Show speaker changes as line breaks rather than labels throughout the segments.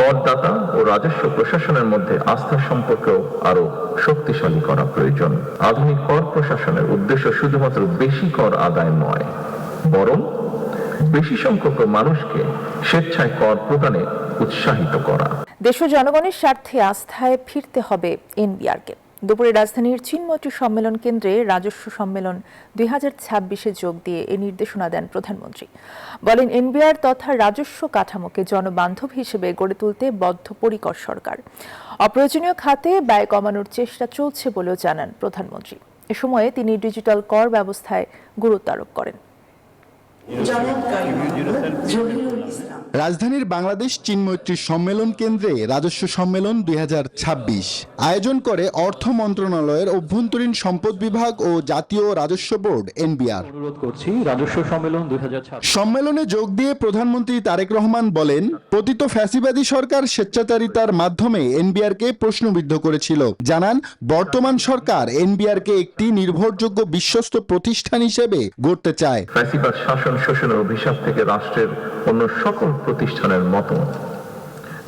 করদাতা ও রাজস্ব প্রশাসনের মধ্যে আস্থার সম্পর্কও আরো শক্তিশালী করা প্রয়োজন। আধুনিক কর প্রশাসনের উদ্দেশ্য শুধুমাত্র বেশি কর আদায় নয়, বরং বেশি সংখ্যক মানুষকে স্বেচ্ছায় কর প্রদানে উৎসাহিত করা।
দেশ ও জনগণের স্বার্থে আস্থায় ফিরতে হবে এনবিআরকে। দুপুরে রাজধানীর চিনমৈত্রী সম্মেলন কেন্দ্রে রাজস্ব সম্মেলন 2026-এ যোগ দিয়ে এই নির্দেশনা দেন প্রধানমন্ত্রী। বলেন, এনবিআর তথা রাজস্ব কাঠামোকে জনবান্ধব হিসেবে গড়ে তুলতে বদ্ধপরিকর সরকার। অপ্রয়োজনীয় খাতে ব্যয় কমানোর চেষ্টা চলছে বলেও জানান প্রধানমন্ত্রী। এ সময়ে তিনি ডিজিটাল কর ব্যবস্থায় গুরুত্ব আরোপ করেন।
রাজধানীর বাংলাদেশ চিনমৈত্রী সম্মেলন কেন্দ্রে রাজস্ব সম্মেলন 2026 আয়োজন করে অর্থ মন্ত্রণালয়ের অভ্যন্তরীণ সম্পদ বিভাগ ও জাতীয় রাজস্ব বোর্ড এনবিআর। সম্মেলনে যোগ দিয়ে প্রধানমন্ত্রী তারেক রহমান বলেন, পতিত ফ্যাসিবাদী সরকার স্বেচ্ছাচারিতার মাধ্যমে এনবিআরকে প্রশ্নবিদ্ধ করেছিল। জানান, বর্তমান সরকার এনবিআরকে একটি নির্ভরযোগ্য বিশ্বস্ত প্রতিষ্ঠান হিসেবে গড়তে চায়।
ফ্যাসিবাদ শাসন শোষণের অভিশাপ থেকে রাষ্ট্রের অন্য সকল প্রতিষ্ঠানের মতো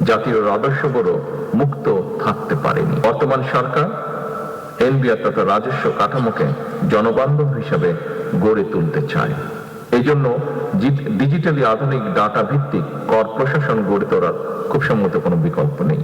জাতীয় রাজস্ব বোর্ডও মুক্ত থাকতে পারেনি। বর্তমান সরকার এনবিআর তথা রাজস্ব কাঠামোকে জনবান্ধব হিসাবে গড়ে তুলতে চায়। এই জন্য ডিজিটালি আধুনিক ডাটা ভিত্তিক কর প্রশাসন গড়ে তোলার খুব সম্মত কোনো বিকল্প নেই।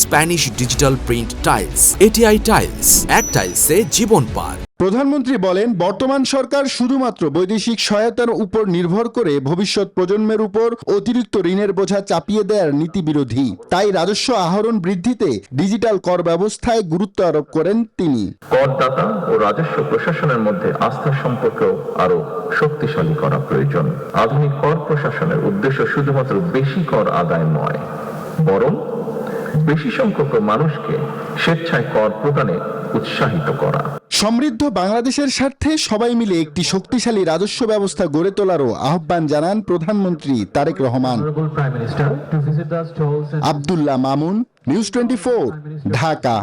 Spanish digital print tiles, ATI tiles, এক টাইলসে জীবন পার।
প্রধানমন্ত্রী বলেন, বর্তমান সরকার শুধুমাত্র বৈদেশিক সহায়তার উপর নির্ভর করে ভবিষ্যৎ প্রজন্মের উপর অতিরিক্ত ঋণের বোঝা চাপিয়ে দেওয়ার নীতি বিরোধী। তাই রাজস্ব আহরণ বৃদ্ধিতে ডিজিটাল কর ব্যবস্থায় গুরুত্ব আরোপ করেন তিনি।
করদাতা ও রাজস্ব প্রশাসনের মধ্যে আস্থার সম্পর্কও আরো শক্তিশালী করা প্রয়োজন। আধুনিক কর প্রশাসনের উদ্দেশ্য শুধুমাত্র বেশি কর আদায় নয়, বরং বেশি সংখ্যক মানুষকে স্বেচ্ছায় কর প্রদানে উৎসাহিত করা।
সমৃদ্ধ বাংলাদেশের স্বার্থে সবাই মিলে একটি শক্তিশালী রাজস্ব ব্যবস্থা গড়ে তোলারও আহ্বান জানান প্রধানমন্ত্রী তারেক রহমান। আব্দুল্লাহ মামুন, নিউজ 24, ঢাকা।